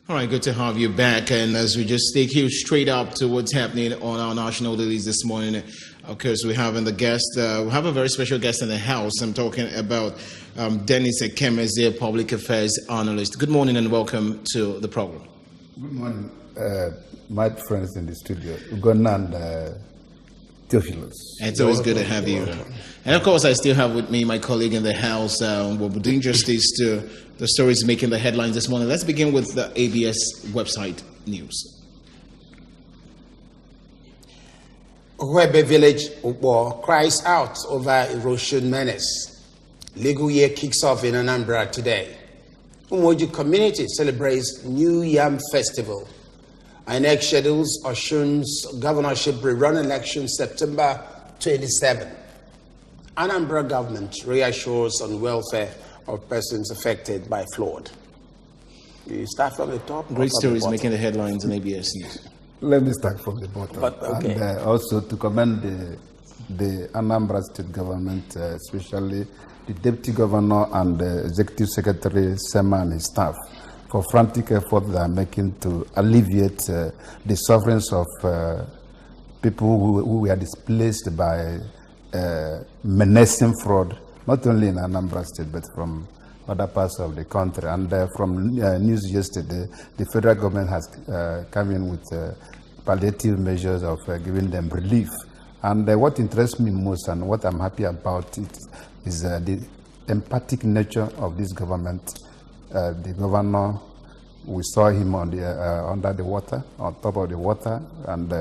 All right, good to have you back. And as we just take you straight up to what's happening on our national dailies this morning, of course, we have a very special guest in the house. I'm talking about Dennis Ekemeze, public affairs analyst. Good morning and welcome to the program. Good morning, my friends in the studio, Ugonna and Theophilus. It's always good to have you. And of course, I still have with me my colleague in the house. We'll be doing justice to the stories making the headlines this morning. Let's begin with the ABS website news. Ohwebe Village Ukbo cries out over erosion menace. Legal year kicks off in Anambra today. Umoju community celebrates New Yam Festival. INEC schedules Osun's governorship rerun election September 27. Anambra government reassures on welfare of persons affected by flood. You start from the top. Great stories making the headlines in ABS News. Let me start from the bottom. Okay. And also to commend the Anambra State government, especially the Deputy Governor and the Executive Secretary, Sema, and his staff, for frantic effort they are making to alleviate the sufferings of people who were displaced by menacing fraud, not only in Anambra State, but from other parts of the country. And from news yesterday, the federal government has come in with palliative measures of giving them relief. And what interests me most and what I'm happy about it is the empathic nature of this government. The governor, we saw him on the under the water, on top of the water, and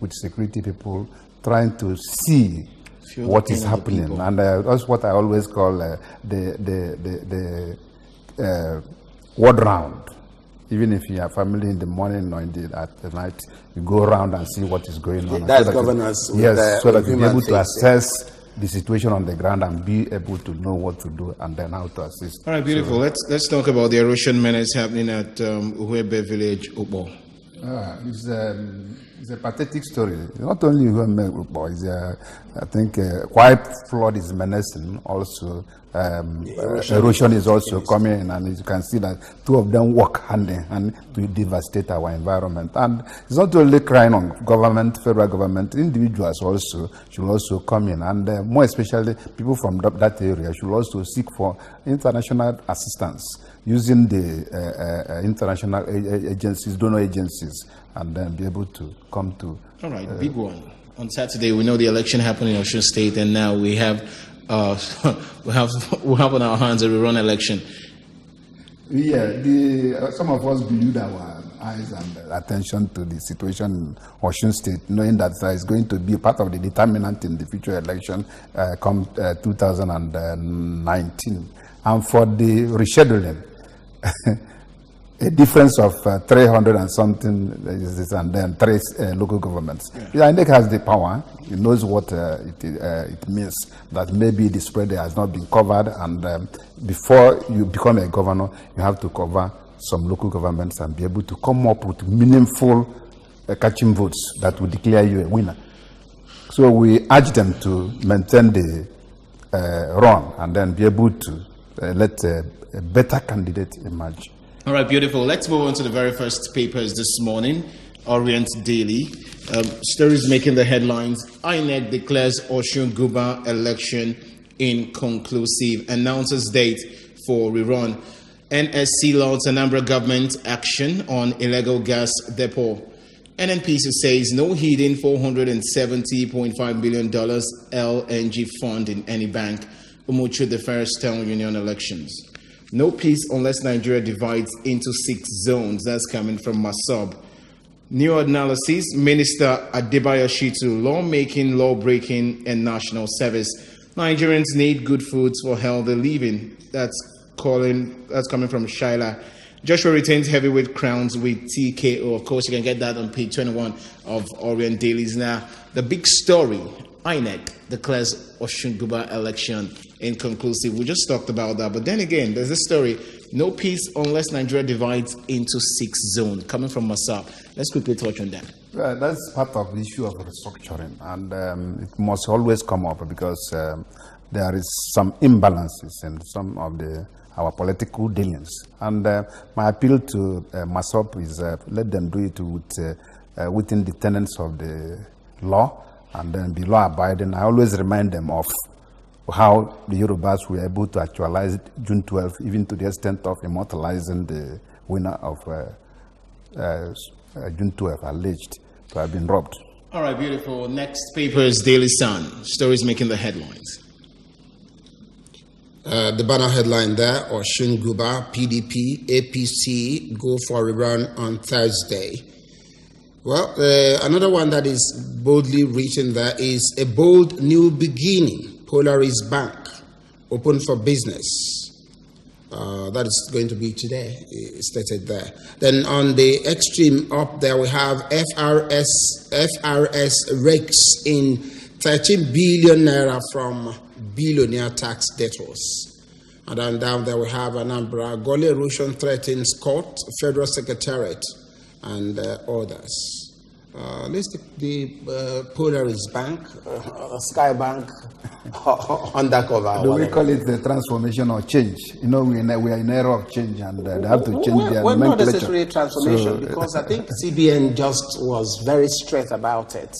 with security people trying to see what is happening. And that's what I always call the word round. Even if you have family in the morning or at the night, you go around and see what is going on. That's governors. Yes, so that you'll be able to assess the situation on the ground and be able to know what to do and then how to assist. All right, beautiful. So, let's talk about the erosion menace happening at Uhwebe Village, Ukbo. It's a pathetic story. Not only Uhwebe Ukbo, I think white flood is menacing also. Erosion is also coming in, and you can see that two of them work hand in hand to devastate our environment. And it's not only crying on government, federal government, individuals also should also come in, and more especially people from that area should also seek for international assistance using the international agencies, donor agencies, and then be able to come to. All right, big one. On Saturday, we know the election happened in Osun State, and now we have on our hands a rerun election. Yeah, some of us glued our eyes and attention to the situation in Osun State, knowing that it's going to be part of the determinant in the future election come 2019. And for the rescheduling, a difference of 300 and something, and then three local governments. Yeah. INEC has the power. It knows what it means, that maybe the spread has not been covered, and before you become a governor, you have to cover some local governments and be able to come up with meaningful catching votes that will declare you a winner. So we urge them to maintain the run and then be able to let a better candidate emerge. All right, beautiful. Let's move on to the very first papers this morning. Orient Daily. Stories making the headlines. INEC declares Osun Guba election inconclusive. Announces date for rerun. NSC launches Anambra government action on illegal gas depot. NNPC says no hidden $470.5 billion LNG fund in any bank. Umuchu the first town union elections. No peace unless Nigeria divides into 6 zones. That's coming from Masab. New analysis, Minister Adebayo Shitu, lawmaking, law-breaking, and national service. Nigerians need good foods for healthy living. That's coming from Shaila. Joshua retains heavyweight crowns with TKO. Of course, you can get that on page 21 of Orient Dailies. Now, the big story, INEC declares Osun Guba election inconclusive. We just talked about that. But then again, there's this story, no peace unless Nigeria divides into 6 zones, coming from Masab. Let's quickly touch on that. That's part of the issue of restructuring, and it must always come up because there is some imbalances in some of our political dealings. And my appeal to MASOP is let them do it within the tenets of the law and then be law-abiding. I always remind them of how the Yorubas were able to actualize June 12th, even to the extent of immortalizing the winner of June 12th, alleged to have been robbed. All right, beautiful. Next paper is Daily Sun. Stories making the headlines. The banner headline there, Osun Guba, PDP, APC go for a run on Thursday. Well, another one that is boldly written there is a bold new beginning. Polaris Bank open for business. That is going to be today, stated there. Then on the extreme up there, we have FRS rakes in 13 billion naira from billionaire tax debtors. And then down there we have Anambra, Gully erosion threatens court, federal secretariat, and others. Let's take the Polaris Bank, Sky Bank, undercover. Do we call it the transformation or change? You know, we are in an era of change, and they have to change their well, not nomenclature. necessarily transformation, because I think CBN just was very straight about it.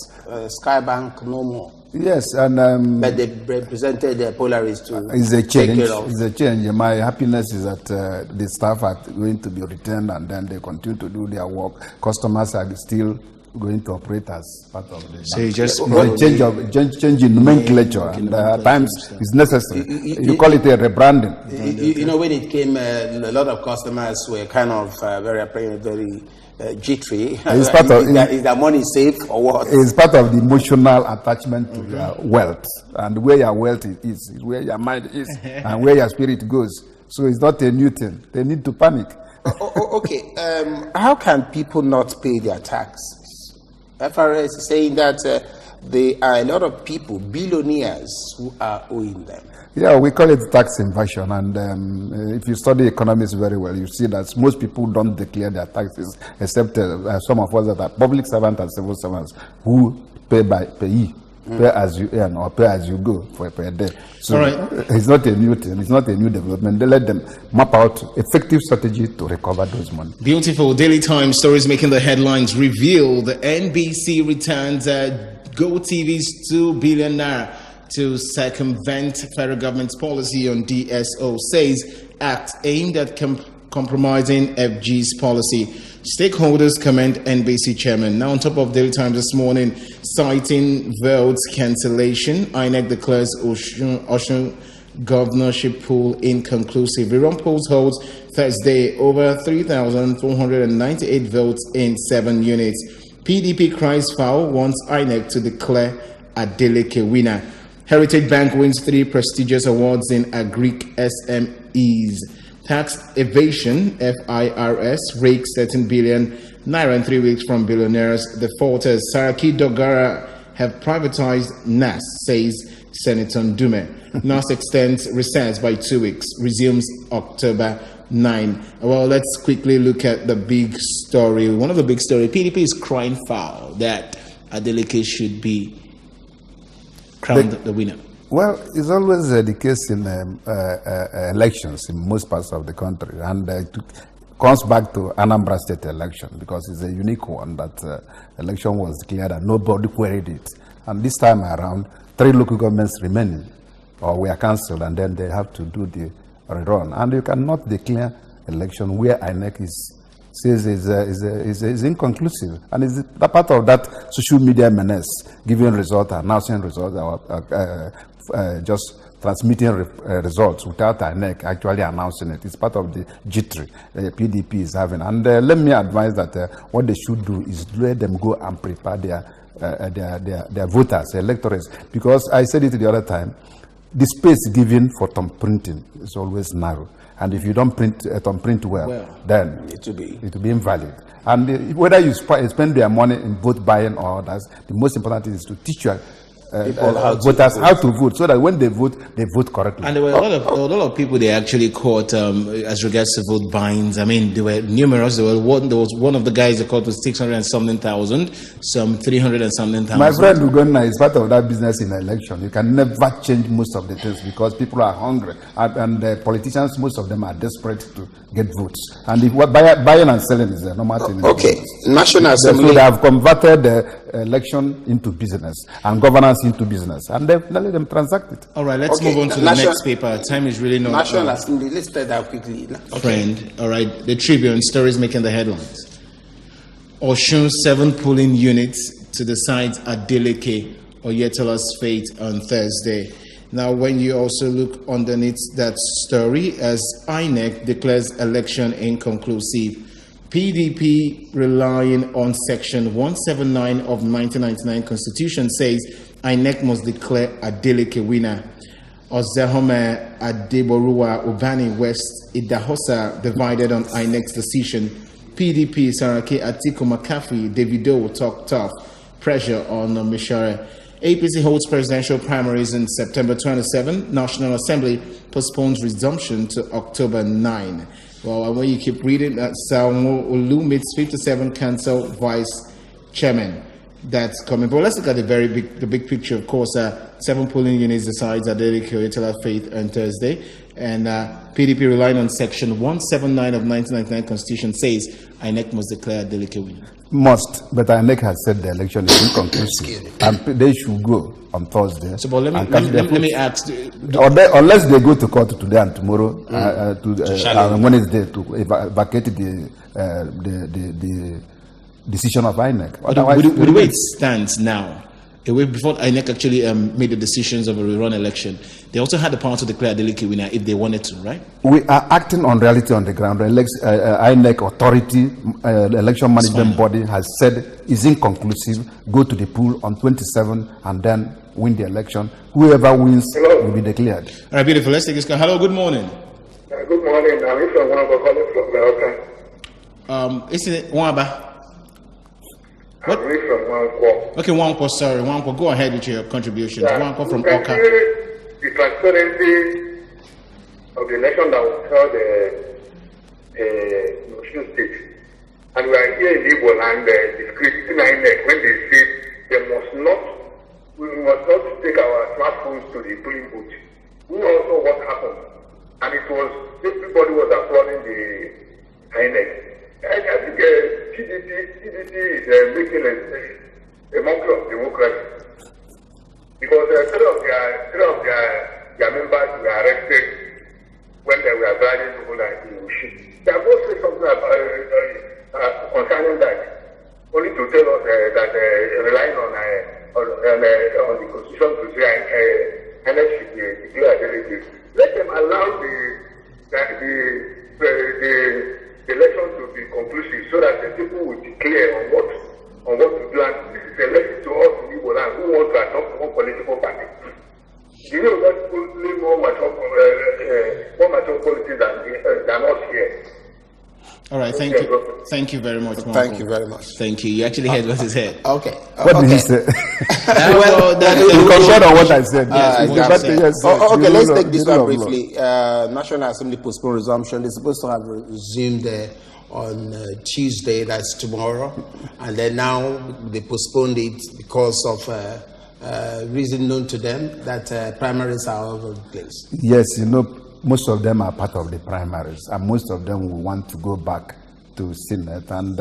Sky Bank, no more. Yes, and but they represented the Polaris to it's a change. take care of. It's a change. My happiness is that the staff are going to be returned, and then they continue to do their work. Customers are still going to operate as part of the So you just change in nomenclature, and at times it's necessary. You call it a rebranding. You know, when it came, a lot of customers were kind of very jittery. It's part of, is that money safe or what? It's part of the emotional attachment to your wealth, and where your wealth is where your mind is, and where your spirit goes. So it's not a new thing. They need to panic. Okay, how can people not pay their tax? FRS is saying that there are a lot of people, billionaires, who are owing them. Yeah, we call it tax inversion, and if you study economics very well, you see that most people don't declare their taxes, except some of us that are public servants and civil servants who pay by payee. Pay as you earn or pay as you go for per day. So it's not a new thing. It's not a new development. They let them map out effective strategy to recover those money. Beautiful. Daily Times stories making the headlines reveal the NBC returns GoTV's 2 billion naira to circumvent federal government's policy on DSO, says act aimed at compromising FG's policy. Stakeholders commend NBC chairman. Now on top of Daily Times this morning, citing votes cancellation, INEC declares Osun governorship poll inconclusive. Rerun polls holds Thursday over 3,498 votes in 7 units. PDP cries foul, wants INEC to declare Adeleke winner. Heritage Bank wins 3 prestigious awards in Agric SMEs. Tax evasion, FIRS, rakes 13 billion naira in 3 weeks from billionaires. The defaulters, Saraki Dogara, have privatized NAS, says Senator Ndume. NAS extends recess by 2 weeks, resumes October 9. Well, let's quickly look at the big story. One of the big stories, PDP is crying foul that Adeleke should be crowned the winner. Well, it's always the case in elections in most parts of the country, and it comes back to Anambra state election because it's a unique one that election was declared and nobody queried it. And this time around, 3 local governments remaining or were cancelled, and then they have to do the rerun. And you cannot declare election where INEC says is inconclusive, and is the part of that social media menace, giving results, announcing results, just transmitting results without INEC actually announcing it. It's part of the jittery PDP is having. And let me advise that what they should do is let them go and prepare their voters, electors, because I said it the other time, the space given for thumb printing is always narrow. And if you don't print well, then it will be invalid. And whether you spend their money in vote buying or others, the most important thing is to teach your voters how to vote, so that when they vote correctly. And there were a lot of people they actually caught as regards to vote buyings. I mean, there were numerous. There was one of the guys they caught with 600 and something thousand, some 300 and something thousand. My friend Ugonna is part of that business in election. You can never change most of the things because people are hungry, and the politicians, most of them are desperate to get votes. And if buying and selling is a normal thing. Okay, National Assembly. So they have converted the election into business and governance into business, and they've let them transact it. All right, let's move on to the next paper. Time is really not. National Assembly. Let's take that quickly. Friend, all right. The Tribune stories making the headlines. Oshun 7 polling units to decide Adeleke Oyetola's fate on Thursday. Now, when you also look underneath that story, as INEC declares election inconclusive, PDP relying on Section 179 of 1999 Constitution says INEC must declare Adeleke winner. Ozehome Adeboruwa Ubani West Idahosa divided on INEC's decision. PDP Saraki Atiku McCaffrey Davido will talk tough. Pressure on Mishare. APC holds presidential primaries in September 27. National Assembly postpones resumption to October 9. Well, and when you keep reading that, Salmo Olu meets 57 council vice chairman. That's coming. But let's look at the big picture. Of course, 7 polling units decides Adeleke Oyetola's fate on Thursday, and PDP relying on Section 179 of 1999 Constitution says INEC must declare Adeleke winner. Must, but INEC has said the election is inconclusive, and they should go on Thursday. So, but let me ask. Unless they go to court today and tomorrow, on Wednesday, to vacate the decision of INEC. With the way it stands now, before INEC actually made the decisions of a rerun election, they also had the power to declare Adeleke winner if they wanted to, right? We are acting on reality on the ground. INEC authority, election management body has said is inconclusive. Go to the poll on 27 and then win the election. Whoever wins will be declared. All right, beautiful. Let's take this call. Hello, good morning. Good morning. I'm from Wamba, calling from the Is it Wamba? What? I'm from Wanko. Okay, Wanko, sorry. Wanko, go ahead with your contribution. Wanko from Oka. The transparency of the election that was held in Osun State. And we are here in Igbo land, discrediting INEC when they say we must not take our smartphones to the polling booth. We all know what happened. And everybody was applauding the INEC. I think PDP is making a mockery of democracy. Because three of their members were arrested when they were driving people like Osun. They have both said something about concerning that, only to tell us that relying on the Constitution to say INEC should declare Adeleke. Let them allow the election to be conclusive so that the people will declare on what to do. And this is a lesson to us in Igbo land who want to adopt one political party. You know that people live more mature politics than us here. All right, thank you very much. Marco. Thank you very much. Thank you. You actually heard what he said. Okay. What did he say? You confirmed on what I said. Okay, let's take this one briefly. National Assembly postponed resumption. They're supposed to have resumed on Tuesday, that's tomorrow, and then now they postponed it because of reason known to them that primaries are all over the place. Yes, most of them are part of the primaries, and most of them will want to go back to Senate. And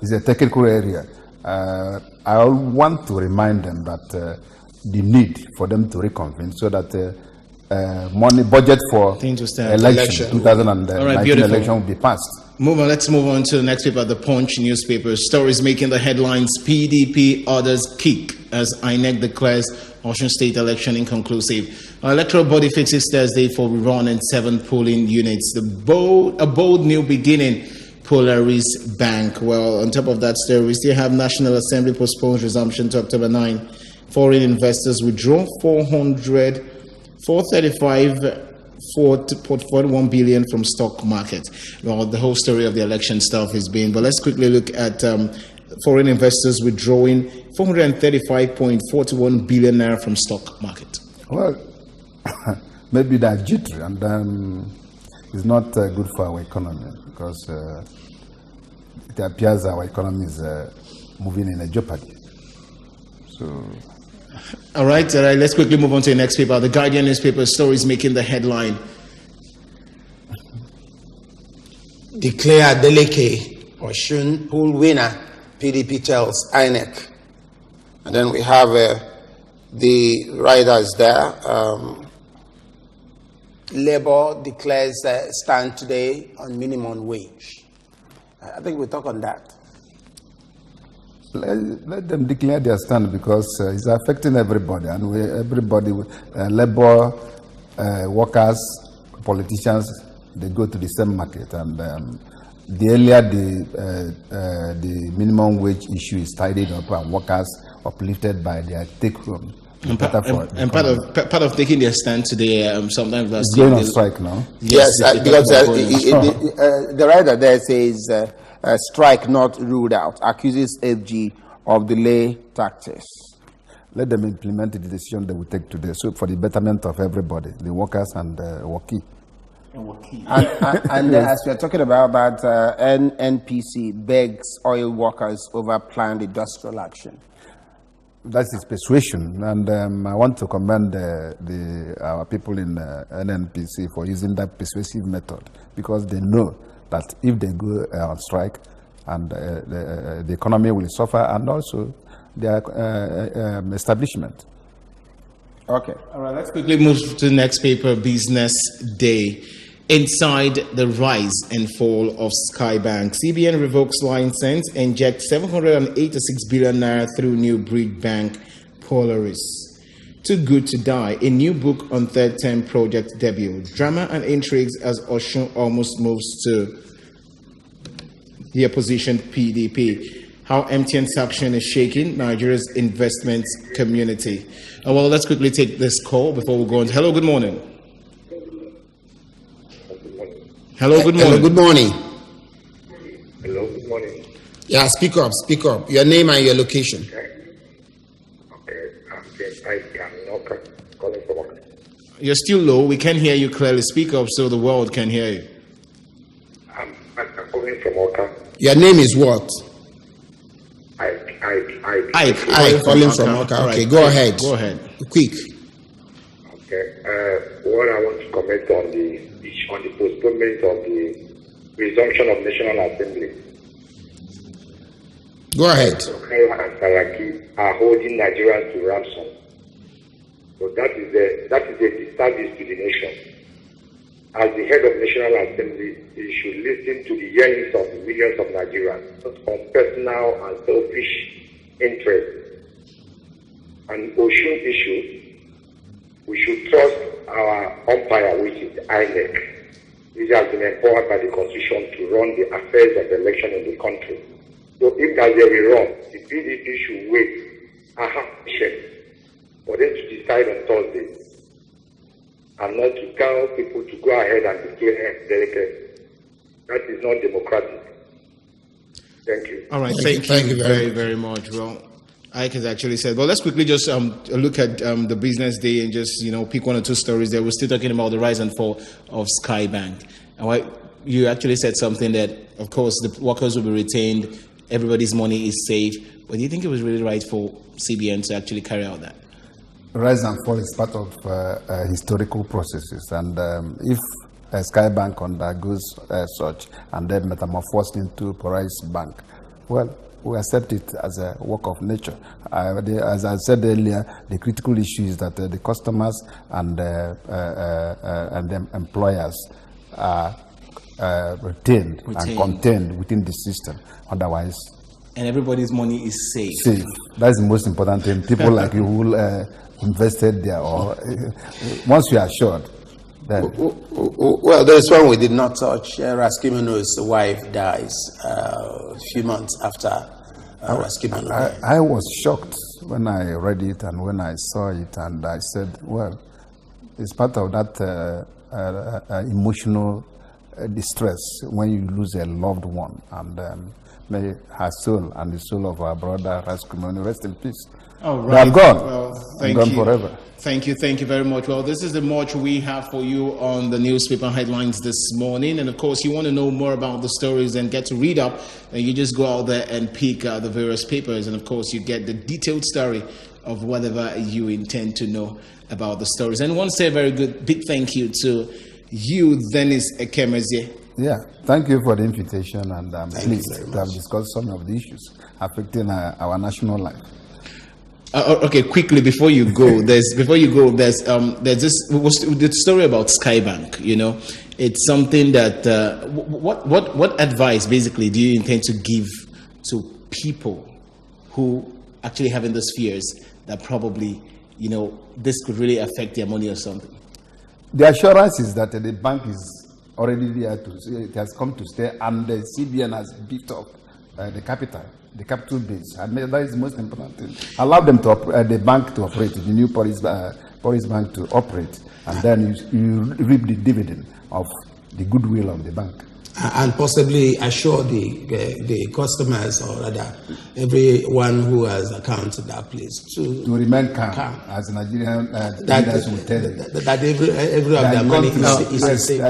it's a technical area. I want to remind them that the need for them to reconvene so that money budget for election 2019 election will be passed. Let's move on to the next paper, the Punch newspaper. Stories making the headlines. PDP orders kick as INEC declares Osun State election inconclusive. Our electoral body fixes Thursday for rerun in 7 polling units. A bold new beginning. Polaris Bank. Well, on top of that story, we still have National Assembly postpones resumption to October 9. Foreign investors withdraw 441 billion from stock market. Well, the whole story of the election stuff is being, but let's quickly look at foreign investors withdrawing 435.41 billion naira from stock market? Well, maybe that's jittery, and it's not good for our economy, because it appears our economy is moving in a jeopardy. So, all right. Let's quickly move on to the next paper. The Guardian newspaper stories making the headline. Declare Adeleke Osun poll winner, PDP tells INEC. And then we have the riders there. Labour declares stand today on minimum wage. I think we'll talk on that. Let them declare their stand, because it's affecting everybody, and everybody, labor, workers, politicians, they go to the same market, and the earlier the minimum wage issue is tidied up and workers uplifted by their take home. And part of taking their stand today, sometimes it's going on strike now. Yes, because the writer there says strike not ruled out, accuses FG of delay tactics. Let them implement the decision they will take today, so for the betterment of everybody, the workers and workers. And as we are talking about that, NPC begs oil workers over planned industrial action. That's his persuasion, and I want to commend our people in NNPC for using that persuasive method, because they know that if they go on strike, and the economy will suffer, and also their establishment. Okay. All right, let's quickly move to the next paper, Business Day. Inside the rise and fall of Skybank, CBN revokes license, injects 786 billion naira through new breed bank, Polaris. Too Good to Die, a new book on third term project debut. Drama and intrigues as Osun almost moves to the opposition PDP. How MTN's action is shaking Nigeria's investment community. Well, let's quickly take this call before we go on. Hello, good morning. Hello, good morning. Hello, good morning. Hello, good morning. Yeah, speak up. Your name and your location. Okay, I'm not calling from Oka. You're still low. We can't hear you clearly. Speak up so the world can hear you. I'm calling from Oka. Your name is what? Ike. Calling from Oka. Okay, right. go ahead. Go ahead. Quick. Okay. What I want to comment on the postponement of the resumption of National Assembly. Go ahead. Okara and Saraki are holding Nigerians to ransom. So that is a disservice to the nation. As the head of National Assembly, he should listen to the yearnings of the millions of Nigerians, not on personal and selfish interests. And Osun issue, we should trust our umpire, which is INEC, which has been empowered by the Constitution to run the affairs of the election in the country. So if there's a wrong, the PDP should wait and have patience for them to decide on Thursday, and not to tell people to go ahead and declare delegate. That is not democratic. Thank you. All right, thank you very, very much. Well, Ike has actually said, well, let's quickly just look at the Business Day and just, pick one or two stories there. We're still talking about the rise and fall of Skybank. And you actually said something that, of course, the workers will be retained, everybody's money is safe. But do you think it was really right for CBN to actually carry out that? Rise and fall is part of historical processes, and if Skybank undergoes such and then metamorphosed into Polaris Bank, well, we accept it as a work of nature. As I said earlier, the critical issue is that the customers and the employers are retained and contained within the system. Otherwise, and everybody's money is safe. Safe. That's the most important thing. People like you who invested there, or once you are assured. Well, there's one we did not touch. Raskimano's wife dies a few months after Raskimano. I was shocked when I read it and when I saw it, and I said, well, it's part of that emotional distress when you lose a loved one, and may her soul and the soul of our brother Raskumoni rest in peace. All right. They are gone. Well, thank gone you. Forever. Thank you very much. Well, this is the much we have for you on the newspaper headlines this morning. And of course, you want to know more about the stories and get to read up, and you just go out there and pick the various papers. And of course, you get the detailed story of whatever you intend to know about the stories. And I want to say a very big thank you to you, Dennis Ekemeze. Yeah, thank you for the invitation, and I'm pleased to have discussed some of the issues affecting our national life. Okay, quickly before you go, there's this the story about Skybank. You know, it's something that what advice basically do you intend to give to people who actually having those fears that probably this could really affect their money or something? The assurance is that the bank is already there it has come to stay, and the CBN has beefed up the capital base, and that is the most important thing. Allow them to the bank to operate, the new Police Bank to operate, and then you reap the dividend of the goodwill of the bank. And possibly assure the customers, or rather everyone who has accounts in that place to remain calm. As Nigerian leaders will tell you. That every of their money is safe.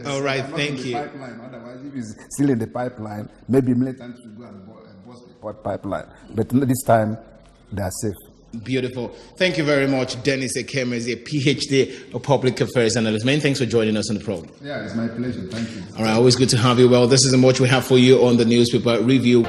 All right, thank you. Otherwise, if it's still in the pipeline, maybe militants will go and bust the pipeline. But this time, they are safe. Beautiful. Thank you very much, Dennis Ekemeze, a PhD of Public Affairs Analyst. Many thanks for joining us on the program. Yeah, it's my pleasure. Thank you. All right, always good to have you. Well, this is the much we have for you on the newspaper review.